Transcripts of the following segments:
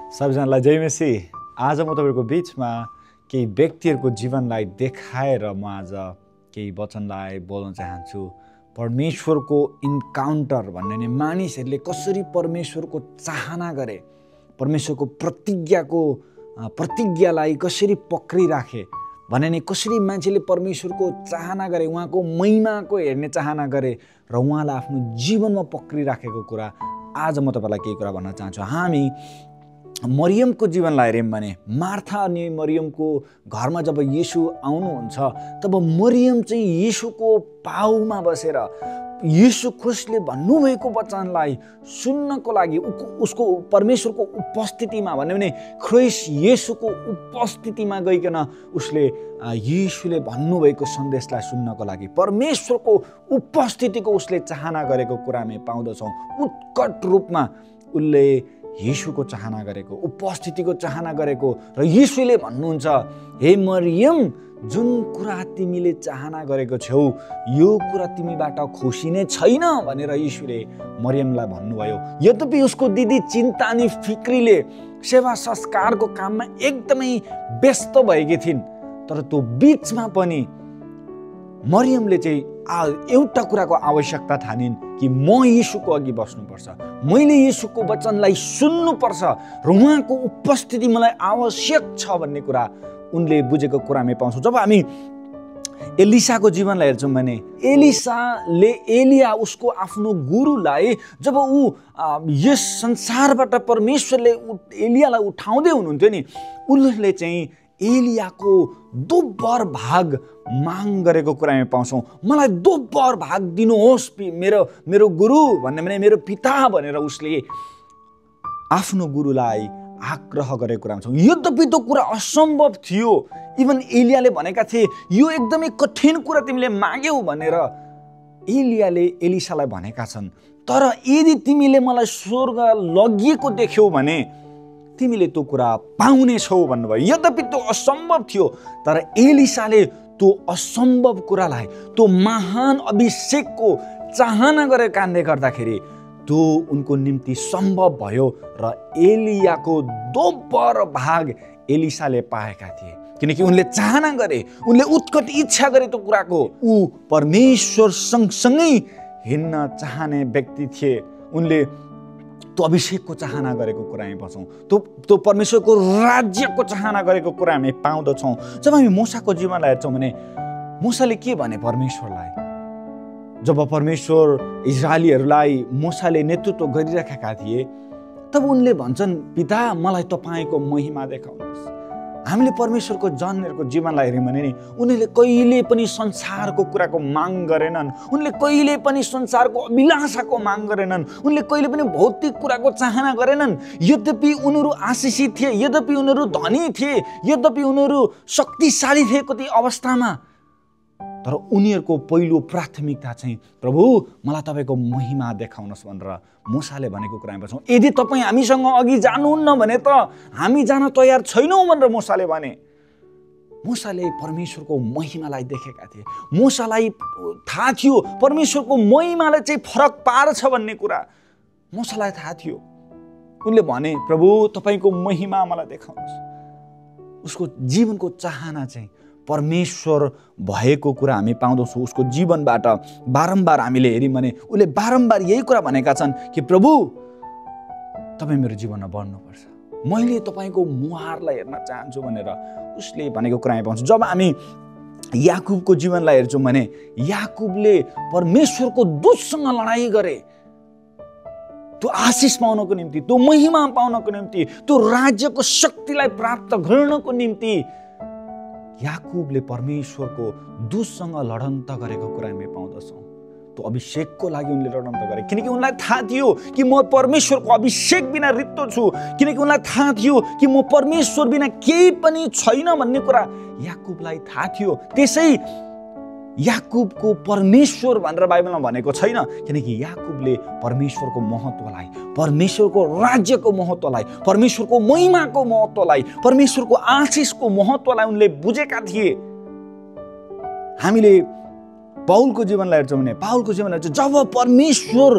सबैजनालाई जय मसी। आज म तपाईहरुको बीचमा केही व्यक्तिहरुको जीवनलाई देखाएर म आज केही वचनलाई बोल्न चाहन्छु। परमेश्वरको इन्काउन्टर भन्ने नि मानिसहरूले कसरी परमेश्वरको चाहना गरे, परमेश्वरको प्रतिज्ञालाई कसरी पक्रिराखे भने नि कसरी मान्छेले परमेश्वरको चाहना गरे, उहाँको महिमाको हेर्ने चाहना गरे र उहाँलाई आफ्नो जीवनमा पक्रिराखेको कुरा आज म तपाईलाई केही कुरा भन्न चाहन्छु। हामी मरियमको जीवनलाई हेर्यौं भने मार्था अनि मरियमको घरमा जब येशू आउनुहुन्छ तब मरियम चाहिँ येशूको पाउमा बसेर येशू ख्रिस्टले भन्नुभएको वचनलाई सुन्नको लागि उसको परमेश्वरको उपस्थितिमा भन्ने भने ख्रिस्ट येशूको उपस्थितिमा गइकन उसले येशूले भन्नुभएको सन्देशलाई सुन्नको लागि परमेश्वरको उपस्थितिको उसले चाहना गरेको कुरा हामी पाउँदछौँ। उत्कट रूपमा उसले येशूको चाहना गरेको, उपस्थितिको चाहना गरेको र येशूले भन्नुहुन्छ, हे मरियम, जुन कुरा तिमीले चाहना गरेको छौ यो कुरा तिमीबाट खुसी नै छैन भनेर येशूले मरियमलाई भन्नुभयो। यद्यपि उसको दिदी चिन्ता अनि फिक्रीले सेवा संस्कारको काममा एकदमै व्यस्त भएकी थिइन्, तर त्यो बीचमा पनि मरियमले चाहिँ एउटा कुराको आवश्यकता ठानिन् कि म येशूको अघि बस्नुपर्छ, मैले येशूको वचनलाई सुन्नुपर्छ र उहाँको उपस्थिति मलाई आवश्यक छ भन्ने कुरा उनले बुझेको कुरा हामी पाउँछौँ। जब हामी एलिसाको जीवनलाई हेर्छौँ भने एलिसाले एलिया उसको आफ्नो गुरुलाई जब ऊ यस संसारबाट परमेश्वरले एलियालाई उठाउँदै हुनुहुन्थ्यो नि, उसले चाहिँ एलियाको दोब्बर भाग माग गरेको कुरा हामी पाउँछौँ। मलाई दोब्बर भाग दिनुहोस् मेरो गुरु भन्ने भने मेरो पिता भनेर उसले आफ्नो गुरुलाई आग्रह गरेको कुरा छौँ। यद्यपि त्यो कुरा असम्भव थियो, इभन एलियाले भनेका थिए यो एकदमै कठिन कुरा तिमीले माग्यौ भनेर एलियाले एलिसालाई भनेका छन्, तर यदि तिमीले मलाई स्वर्ग लगिएको देख्यौ भने तिमीले त्यो कुरा पाउने छौ भन्नुभयो। यद्यपि त्यो असम्भव थियो, तर एलिसाले त्यो असम्भव कुरालाई, त्यो महान अभिषेकको चाहना गरेको कारणले गर्दाखेरि त्यो उनको निम्ति सम्भव भयो र एलियाको दोब्बर भाग एलिसाले पाएका थिए, किनकि उनले चाहना गरे, उनले उत्कट इच्छा गरे त्यो कुराको। ऊ परमेश्वर सँगसँगै हिँड्न चाहने व्यक्ति थिए, उनले त्यो अभिषेकको चाहना गरेको कुरा हामी पाउँछौँ, त्यो परमेश्वरको राज्यको चाहना गरेको कुरा हामी पाउँदछौँ। जब हामी मूसाको जीवनलाई हेर्छौँ भने मूसाले के भने परमेश्वरलाई, जब परमेश्वर इजरायलीहरूलाई मूसाले नेतृत्व गरिराखेका थिए तब उनले भन्छन्, पिता मलाई तपाईँको महिमा देखाउनुहोस्। हामीले परमेश्वरको जनहरूको जीवनलाई हेऱ्यौँ भने नि उनीहरूले कहिले पनि संसारको कुराको माग गरेनन्, उनले कहिले पनि संसारको अभिलाषाको माग गरेनन्, उनले कहिले पनि भौतिक कुराको चाहना गरेनन्। यद्यपि उनीहरू आशिषित थिए, यद्यपि उनीहरू धनी थिए, यद्यपि उनीहरू शक्तिशाली थिए कति अवस्थामा, तर उनीहरूको पहिलो प्राथमिकता चाहिँ प्रभु मलाई तपाईँको महिमा देखाउनुहोस् भनेर मूसाले भनेको कुरा हामी पाउँछौँ। यदि तपाईँ हामीसँग अघि जानुहुन्न भने त हामी जान तयार छैनौँ भनेर मूसाले भने। मूसाले परमेश्वरको महिमालाई देखेका थिए, मूसालाई थाहा थियो परमेश्वरको महिमाले चाहिँ फरक पार्छ भन्ने कुरा मूसालाई थाहा थियो। उनले भने प्रभु तपाईँको महिमा मलाई देखाउनुहोस्। उसको जीवनको चाहना चाहिँ परमेश्वर भएको कुरा हामी पाउँदछौँ। उसको जीवनबाट बारम्बार हामीले हेऱ्यौँ भने उसले बारम्बार यही कुरा भनेका छन् कि प्रभु तपाईँ मेरो जीवनमा बढ्नुपर्छ, मैले तपाईँको मुहारलाई हेर्न चाहन्छु भनेर उसले भनेको कुरा हामी पाउँछौँ। जब हामी याकुबको जीवनलाई हेर्छौँ भने याकुबले परमेश्वरको दूतसँग लडाइँ गरे, त्यो आशिष पाउनको निम्ति, त्यो महिमा पाउनको निम्ति, त्यो राज्यको शक्तिलाई प्राप्त गर्नको निम्ति याकुबले परमेश्वरको दूतसँग लडन्त गरेको कुरा हामी पाउँदछौँ। त्यो अभिषेकको लागि उनले लडन्त गरे, किनकि उनलाई थाहा थियो कि म परमेश्वरको अभिषेक बिना रित्तो छु, किनकि उनलाई थाहा थियो कि म परमेश्वर बिना केही पनि छैन भन्ने कुरा याकुबलाई थाहा थियो। त्यसै याकुबको परमेश्वर भनेर बाइबलमा भनेको छैन, किनकि याकुबले परमेश्वरको महत्त्वलाई, परमेश्वरको राज्यको महत्त्वलाई, परमेश्वरको महिमाको महत्त्वलाई, परमेश्वरको आशिषको महत्त्वलाई उनले बुझेका थिए। हामीले पाउलको जीवनलाई हेर्छौँ भने पाउलको जीवनलाई जब परमेश्वर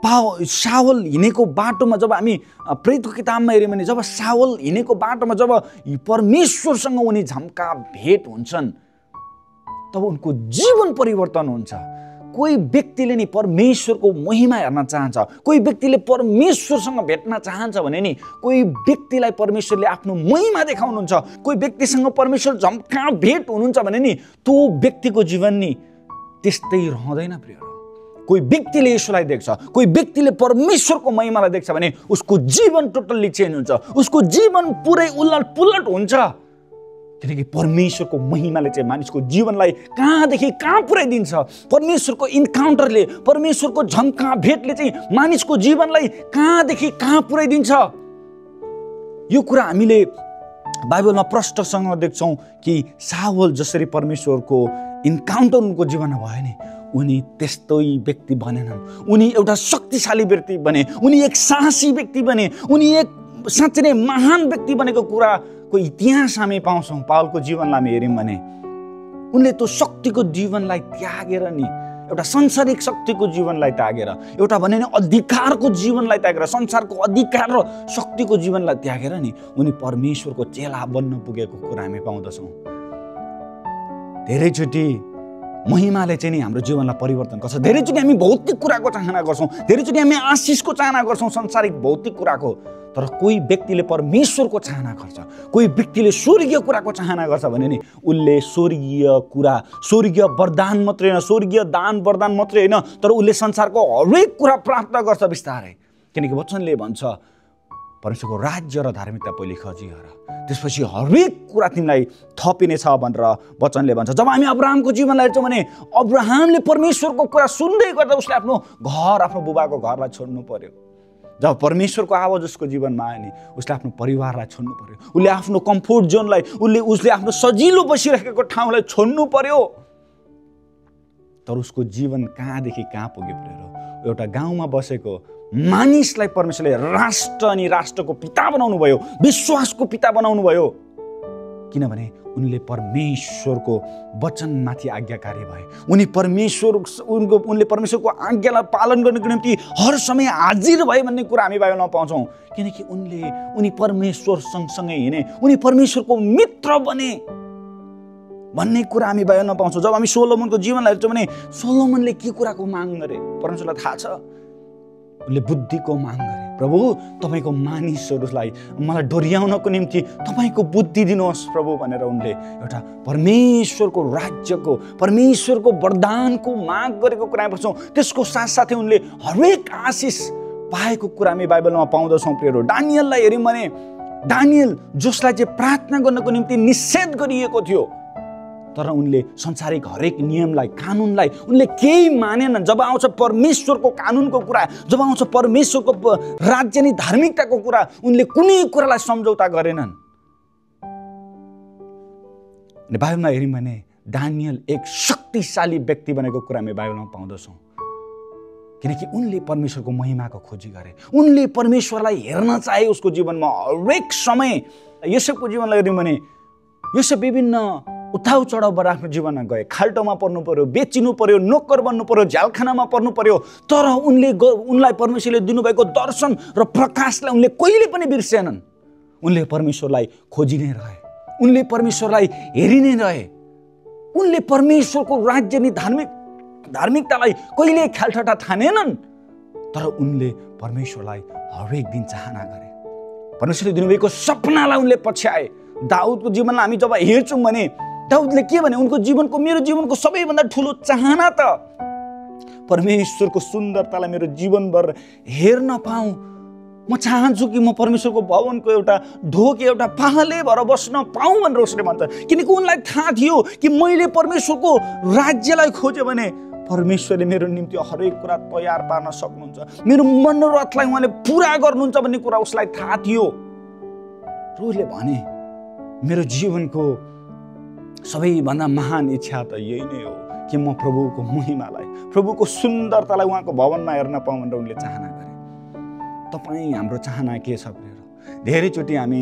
साउल हिँडेको बाटोमा जब हामी प्रेरितको किताबमा हेऱ्यौँ भने जब साउल हिँडेको बाटोमा जब परमेश्वरसँग उनी झम्का भेट हुन्छन् तब उनको जीवन परिवर्तन हुन्छ। कोही व्यक्तिले नि परमेश्वरको महिमा हेर्न चाहन्छ, कोही व्यक्तिले परमेश्वरसँग भेट्न चाहन्छ भने नि कोही व्यक्तिलाई परमेश्वरले आफ्नो महिमा देखाउनुहुन्छ, कोही व्यक्तिसँग परमेश्वर झम्का भेट हुनुहुन्छ भने नि त्यो व्यक्तिको जीवन नि त्यस्तै रहँदैन प्रियहरू। कोही व्यक्तिले यसोलाई देख्छ, कोही व्यक्तिले परमेश्वरको महिमालाई देख्छ भने उसको जीवन टोटल्ली चेन्ज हुन्छ, उसको जीवन पुरै उलट पुलट हुन्छ। किनकि परमेश्वरको महिमाले चाहिँ मानिसको जीवनलाई कहाँदेखि कहाँ पुर्याइदिन्छ। परमेश्वरको इन्काउन्टरले, परमेश्वरको झम्का भेटले चाहिँ मानिसको जीवनलाई कहाँदेखि कहाँ पुर्याइदिन्छ। यो कुरा हामीले बाइबलमा प्रष्टसँग देख्छौँ कि साउल जसरी परमेश्वरको इन्काउन्टर उनको जीवनमा भयो नि उनी त्यस्तै व्यक्ति बनेनन्। उनी एउटा शक्तिशाली व्यक्ति बने, उनी एक साहसी व्यक्ति बने, उनी एक साँच्चै नै महान व्यक्ति बनेको कुराको इतिहास हामी पाउँछौँ। पावलको जीवनलाई हामी हेऱ्यौँ भने उनले त्यो शक्तिको जीवनलाई त्यागेर नि एउटा सांसारिक शक्तिको जीवनलाई त्यागेर, एउटा भने नि अधिकारको जीवनलाई त्यागेर, संसारको अधिकार र शक्तिको जीवनलाई त्यागेर नि उनी परमेश्वरको चेला बन्न पुगेको कुरा हामी पाउँदछौँ। धेरैचोटि महिमाले चाहिँ नि हाम्रो जीवनलाई परिवर्तन गर्छ। धेरैचोटि हामी भौतिक कुराको चाहना गर्छौँ, धेरैचोटि हामी आशिषको चाहना गर्छौँ, संसारिक भौतिक कुराको। तर कोही व्यक्तिले परमेश्वरको चाहना गर्छ, कोही व्यक्तिले स्वर्गीय कुराको चाहना गर्छ भने नि उसले स्वर्गीय कुरा, स्वर्गीय वरदान मात्रै होइन, स्वर्गीय दान वरदान मात्रै होइन, तर उसले संसारको हरेक कुरा प्राप्त गर्छ बिस्तारै। किनकि वचनले भन्छ परमेश्वरको राज्य र धार्मिकता पहिले खोजिहेर, त्यसपछि हरेक कुरा तिमीलाई थपिनेछ भनेर वचनले भन्छ। जब हामी अब्राहमको जीवनलाई हेर्छौँ भने अब्राहमले परमेश्वरको कुरा सुन्दै गर्दा उसले आफ्नो घर, आफ्नो बुबाको घरलाई छोड्नु पर्यो। जब परमेश्वरको आवाज उसको जीवनमा आयो नि उसले आफ्नो परिवारलाई छोड्नु पर्यो, उसले आफ्नो कम्फोर्ट जोनलाई, उसले आफ्नो सजिलो बसिरहेको ठाउँलाई छोड्नु पर्यो। तर उसको जीवन कहाँदेखि कहाँ पुग्यो प्रियहरू। एउटा गाउँमा बसेको मानिसलाई परमेश्वरले राष्ट्र अनि राष्ट्रको पिता बनाउनु भयो, विश्वासको पिता बनाउनु भयो। किनभने उनले परमेश्वरको वचनमाथि आज्ञाकारी भए। उनले परमेश्वरको आज्ञालाई पालन गर्नको निम्ति हर समय हाजिर भए भन्ने कुरा हामी बाइबलमा पाउँछौँ। किनकि उनी परमेश्वर सँगसँगै हिँडे, उनी परमेश्वरको मित्र बने भन्ने कुरा हामी बाइबलमा पाउँछौँ। जब हामी सोलोमनको जीवनलाई हेर्छौँ भने सोलोमनले के कुराको माग गरे परमेश्वरलाई थाहा छ। उनले बुद्धिको माग गरे, प्रभु तपाईँको मानिसहरूलाई मलाई डोर्याउनको निम्ति तपाईँको बुद्धि दिनुहोस् प्रभु भनेर उनले एउटा परमेश्वरको राज्यको, परमेश्वरको वरदानको माग गरेको कुरा पाउँछौँ। त्यसको साथसाथै उनले हरेक आशिष पाएको कुरा हामी बाइबलमा पाउँदछौँ प्रियहरू। दानियललाई हेऱ्यौँ भने दानियल जसलाई चाहिँ प्रार्थना गर्नको निम्ति निषेध गरिएको थियो, तर उनले संसारिक हरेक नियमलाई, कानुनलाई उनले केही मानेनन्। जब आउँछ परमेश्वरको कानुनको कुरा, जब आउँछ परमेश्वरको राज्य नि धार्मिकताको कुरा, उनले कुनै कुरालाई सम्झौता गरेनन्। बाइबलमा हेऱ्यौँ भने दानियल एक शक्तिशाली व्यक्ति बनेको कुरा हामी बाइबलमा पाउँदछौँ। किनकि उनले परमेश्वरको महिमाको खोजी गरे, उनले परमेश्वरलाई हेर्न चाहे उसको जीवनमा हरेक समय। यसोको जीवनलाई हेऱ्यौँ भने यसो विभिन्न उठाउ चढाउबाट आफ्नो जीवनमा गए, खाल्टोमा पर्नु पर्यो, बेचिनु पर्यो, नोकर बन्नु पर्यो, झ्यालखानामा पर्नु पर्यो, तर उनलाई परमेश्वरले दिनुभएको दर्शन र प्रकाशलाई उनले कहिले पनि बिर्सेनन्। उनले परमेश्वरलाई खोजि नै रहे, उनले परमेश्वरलाई हेरि नै रहे, उनले परमेश्वरको राज्य नि धार्मिकतालाई कहिले ख्यालठट्टा ठानेनन्। तर उनले परमेश्वरलाई हरेक दिन चाहना गरे, परमेश्वरले दिनुभएको सपनालाई उनले पछ्याए। दाउदको जीवनलाई हामी जब हेर्छौँ भने दाउदले के भने उनको जीवनको, मेरो जीवनको सबैभन्दा ठुलो चाहना त परमेश्वरको सुन्दरतालाई मेरो जीवनभर हेर्न पाऊँ। म चाहन्छु कि म परमेश्वरको भवनको एउटा ढोके, एउटा पाहले भएर बस्न पाऊँ भनेर उसले भन्छ। किनकि उनलाई थाहा थियो कि मैले परमेश्वरको राज्यलाई खोजेँ भने परमेश्वरले मेरो निम्ति हरेक कुरा तयार पार्न सक्नुहुन्छ, मेरो मनोरथलाई उहाँले पुरा गर्नुहुन्छ भन्ने कुरा उसलाई थाहा थियो। र उसले भने मेरो जीवनको सबैभन्दा महान इच्छा त यही नै हो कि म प्रभुको महिमालाई, प्रभुको सुन्दरतालाई उहाँको भवनमा हेर्न पाऊँ भनेर उनले चाहना गरे। तपाईँ हाम्रो चाहना के छ भनेर धेरैचोटि हामी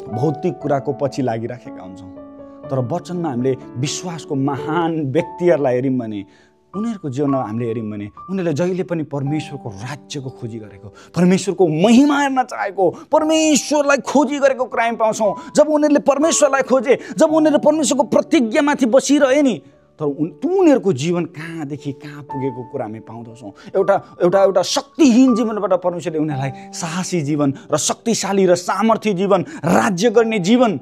भौतिक कुराको पछि लागिराखेका हुन्छौँ, तर वचनमा हामीले विश्वासको महान व्यक्तिहरूलाई हेऱ्यौँ भने उनीहरूको जीवनमा हामीले हेऱ्यौँ भने उनीहरूले जहिले पनि परमेश्वरको राज्यको खोजी गरेको, परमेश्वरको महिमा हेर्न चाहेको, परमेश्वरलाई खोजी गरेको कुरा हामी पाउँछौँ। जब उनीहरूले परमेश्वरलाई खोजे, जब उनीहरूले परमेश्वरको प्रतिज्ञामाथि बसिरहे नि, तर उनीहरूको जीवन कहाँदेखि कहाँ पुगेको कुरा हामी पाउँदछौँ। एउटा एउटा एउटा शक्तिहीन जीवनबाट परमेश्वरले उनीहरूलाई साहसी जीवन र शक्तिशाली र सामर्थ्य जीवन, राज्य गर्ने जीवन,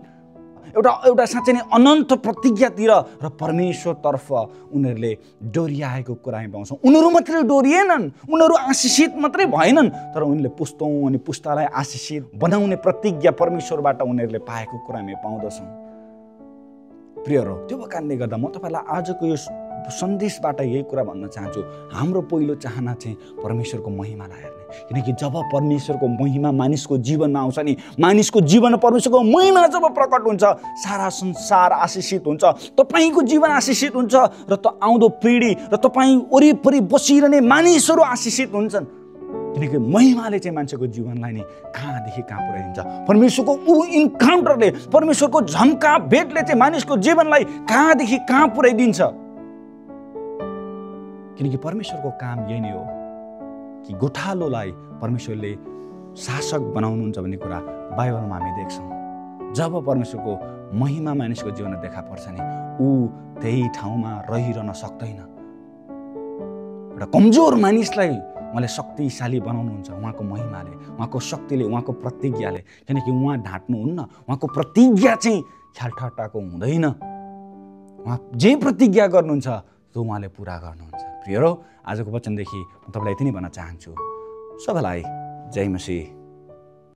एउटा साँच्चै नै अनन्त प्रतिज्ञातिर र परमेश्वरतर्फ उनीहरूले डोरियाएको कुरा हामी पाउँछौँ। उनीहरू मात्रै डोरिएनन्, उनीहरू आशिषित मात्रै भएनन्, तर उनीहरूले पुस्तौँ अनि पुस्तालाई आशिषित बनाउने प्रतिज्ञा परमेश्वरबाट उनीहरूले पाएको कुरा हामी पाउँदछौँ। प्रियहरू, त्यो कारणले गर्दा म तपाईँलाई आजको यो सन्देशबाट यही कुरा भन्न चाहन्छु, हाम्रो पहिलो चाहना चाहिँ परमेश्वरको महिमालाई हेर्ने। किनकि जब परमेश्वरको महिमा मानिसको जीवनमा आउँछ नि, मानिसको जीवनमा परमेश्वरको महिमा जब प्रकट हुन्छ, सारा संसार आशिषित हुन्छ, तपाईँको जीवन आशिषित हुन्छ र आउँदो पिँढी र तपाईँ वरिपरि बसिरहने मानिसहरू आशिषित हुन्छन्। किनकि महिमाले चाहिँ मान्छेको जीवनलाई नि कहाँदेखि कहाँ पुर्याइदिन्छ। परमेश्वरको इन्काउन्टरले, परमेश्वरको झम्का भेटले चाहिँ मानिसको जीवनलाई कहाँदेखि कहाँ पुर्याइदिन्छ। किनकि परमेश्वरको काम यही नै हो कि गोठालोलाई परमेश्वरले शासक बनाउनुहुन्छ भन्ने कुरा बाइबलमा हामी देख्छौँ। जब परमेश्वरको महिमा मानिसको जीवनमा देखा पर्छ नि, ऊ त्यही ठाउँमा रहिरहन सक्दैन। एउटा कमजोर मानिसलाई उहाँले शक्तिशाली बनाउनुहुन्छ उहाँको महिमाले, उहाँको शक्तिले, उहाँको प्रतिज्ञाले। किनकि उहाँ ढाँट्नुहुन्न, उहाँको प्रतिज्ञा चाहिँ ख्यालठट्टाको हुँदैन। उहाँ जे प्रतिज्ञा गर्नुहुन्छ त्यो उहाँले पुरा गर्नुहुन्छ। प्रियरो, आजको वचनदेखि म तपाईँलाई यति नै भन्न चाहन्छु, सबैलाई जय मसीह।